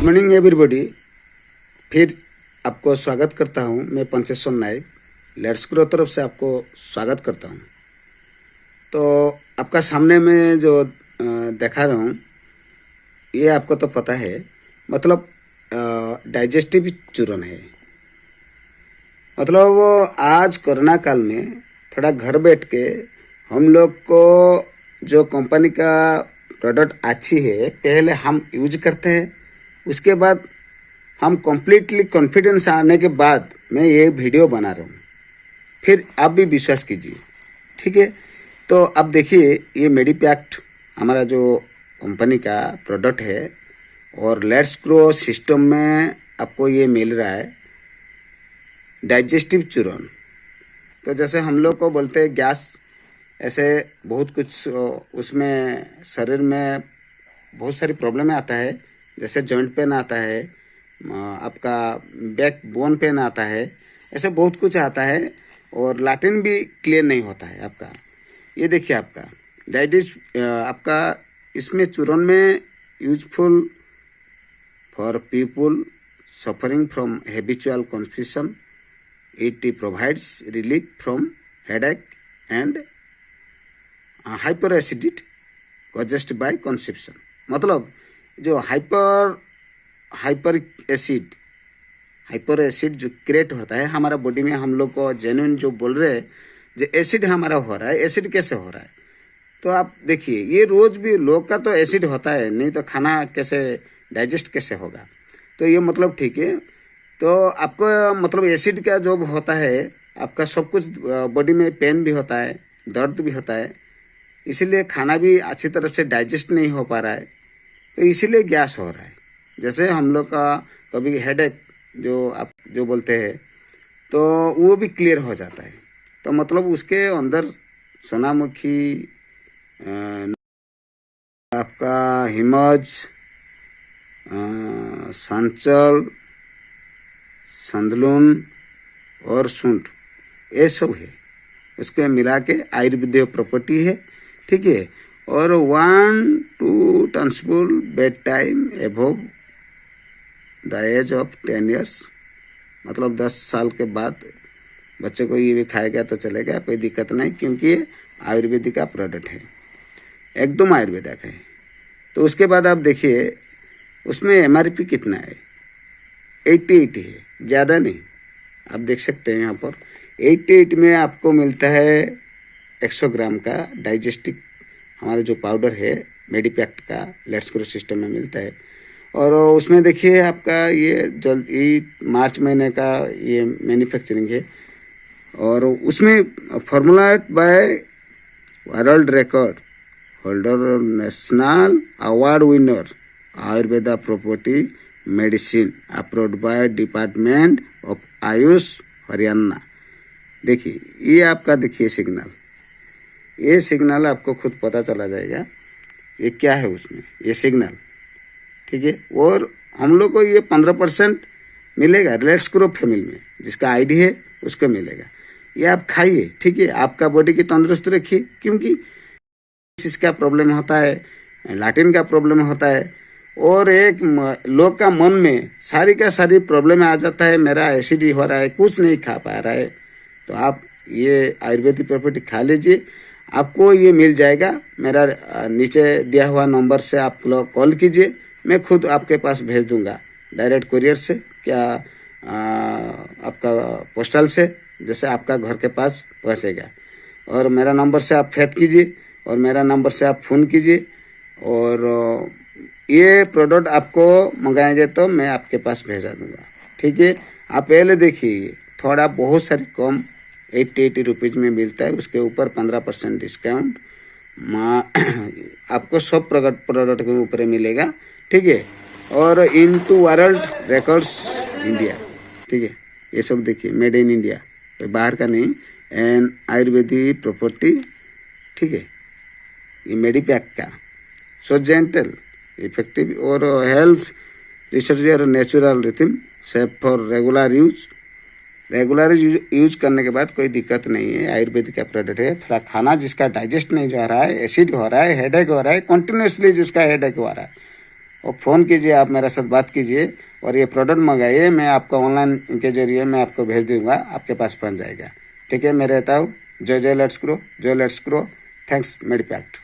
Morning everybody. फिर आपको स्वागत करता हूं। मैं पंचेश्वर नायक लेट्स ग्रो तरफ से आपको स्वागत करता हूं। तो आपका सामने में जो दिखा रहा हूं ये आपको तो पता है, मतलब डाइजेस्टिव चूर्ण है। मतलब आज कोरोना काल में थोड़ा घर बैठ के हम लोग को जो कंपनी का प्रोडक्ट अच्छी है पहले हम यूज करते हैं, उसके बाद हम कम्प्लीटली कॉन्फिडेंस आने के बाद मैं ये वीडियो बना रहा हूँ। फिर आप भी विश्वास कीजिए, ठीक है। तो अब देखिए ये मेडिपैक्ट हमारा जो कंपनी का प्रोडक्ट है और लेट्स ग्रो सिस्टम में आपको ये मिल रहा है डाइजेस्टिव चूर्ण। तो जैसे हम लोग को बोलते हैं गैस, ऐसे बहुत कुछ उसमें शरीर में बहुत सारी प्रॉब्लम आता है। जैसे जॉइंट पेन आता है, आपका बैक बोन पेन आता है, ऐसे बहुत कुछ आता है और लैट्रिन भी क्लियर नहीं होता है आपका। ये देखिए आपका डाइजेस्ट आपका इसमें चूर्ण में useful for people suffering from habitual confusion. It provides relief from headache and hyperacidity caused by conception. मतलब जो हाइपर एसिड जो क्रिएट होता है हमारा बॉडी में, हम लोग को जेन्युइन जो बोल रहे हैं जो एसिड हमारा हो रहा है, एसिड कैसे हो रहा है। तो आप देखिए ये रोज भी लोग का तो एसिड होता है, नहीं तो खाना कैसे डाइजेस्ट कैसे होगा। तो ये मतलब ठीक है। तो आपको मतलब एसिड का जो होता है आपका सब कुछ बॉडी में पेन भी होता है, दर्द भी होता है, इसीलिए खाना भी अच्छी तरह से डाइजेस्ट नहीं हो पा रहा है, तो इसीलिए गैस हो रहा है। जैसे हम लोग का कभी हेडेक जो आप जो बोलते हैं तो वो भी क्लियर हो जाता है। तो मतलब उसके अंदर सोनामुखी, आपका हिमज, सांचल, संदलून और सूंठ ये सब है, उसके मिला के आयुर्वेदिक प्रॉपर्टी है, ठीक है। और 1-2 teaspoon bed time above the age of 10 years, मतलब 10 साल के बाद बच्चे को ये भी खाएगा तो चलेगा, कोई दिक्कत नहीं, क्योंकि ये आयुर्वेदिक का प्रोडक्ट है, एकदम आयुर्वेदिक है। तो उसके बाद आप देखिए उसमें एमआरपी कितना है, 88 है, ज़्यादा नहीं। आप देख सकते हैं यहाँ पर 88 में आपको मिलता है 100 ग्राम का डाइजेस्टिव हमारा जो पाउडर है मेडिपैक्ट का लेट्स ग्रो सिस्टम में मिलता है। और उसमें देखिए आपका ये जल्दी मार्च महीने का ये मैन्युफैक्चरिंग है और उसमें formulate by world record holder, national award winner, Ayurveda property medicine, approved by department of AYUSH Haryana. देखिए ये आपका देखिए सिग्नल, ये सिग्नल आपको खुद पता चला जाएगा ये क्या है उसमें, ये सिग्नल, ठीक है। और हम लोग को ये 15% मिलेगा लेट्स ग्रो फैमिली में, जिसका आईडी है उसको मिलेगा। ये आप खाइए, ठीक है, आपका बॉडी की तंदुरुस्त रखिए, क्योंकि इसका प्रॉब्लम होता है, लैट्रिन का प्रॉब्लम होता है, और एक लोग का मन में सारी का सारी प्रॉब्लम आ जाता है, मेरा एसिड हो रहा है, कुछ नहीं खा पा रहा है। तो आप ये आयुर्वेदिक प्रॉपर्टी खा लीजिए, आपको ये मिल जाएगा। मेरा नीचे दिया हुआ नंबर से आप लोग कॉल कीजिए, मैं खुद आपके पास भेज दूंगा, डायरेक्ट कुरियर से, क्या आपका पोस्टल से, जैसे आपका घर के पास पहुँचेगा। और मेरा नंबर से आप फेथ कीजिए और मेरा नंबर से आप फ़ोन कीजिए, और ये प्रोडक्ट आपको मंगाएंगे तो मैं आपके पास भेजा दूंगा, ठीक है। आप पहले देखिए थोड़ा बहुत सारी कम 80 रुपीज़ में मिलता है, उसके ऊपर 15% डिस्काउंट आपको सब प्रोडक्ट के ऊपर मिलेगा, ठीक है। और इनटू वर्ल्ड रिकॉर्ड्स इंडिया, ठीक है, ये सब देखिए मेड इन इंडिया, कोई बाहर का नहीं, एंड आयुर्वेदिक प्रॉपर्टी, ठीक है। ये मेडिपैक का सो जेंटल इफेक्टिव और हेल्थ रिसर्च और natural rhythm, safe for regular use. Regular use करने के बाद कोई दिक्कत नहीं है, आयुर्वेदिक का प्रोडक्ट है। थोड़ा खाना जिसका डाइजेस्ट नहीं हो रहा है, एसिड हो रहा है, हेडेक हो रहा है, कंटिन्यूसली जिसका हेडेक हो रहा है, और फ़ोन कीजिए, आप मेरे साथ बात कीजिए और ये प्रोडक्ट मंगाइए, मैं आपका ऑनलाइन के जरिए मैं आपको भेज दूंगा, आपके पास पहुंच जाएगा। ठीक है, मैं रहता हूँ। जय जय लेट्स ग्रो, जय लेट्स ग्रो। थैंक्स मेडिपैक्ट।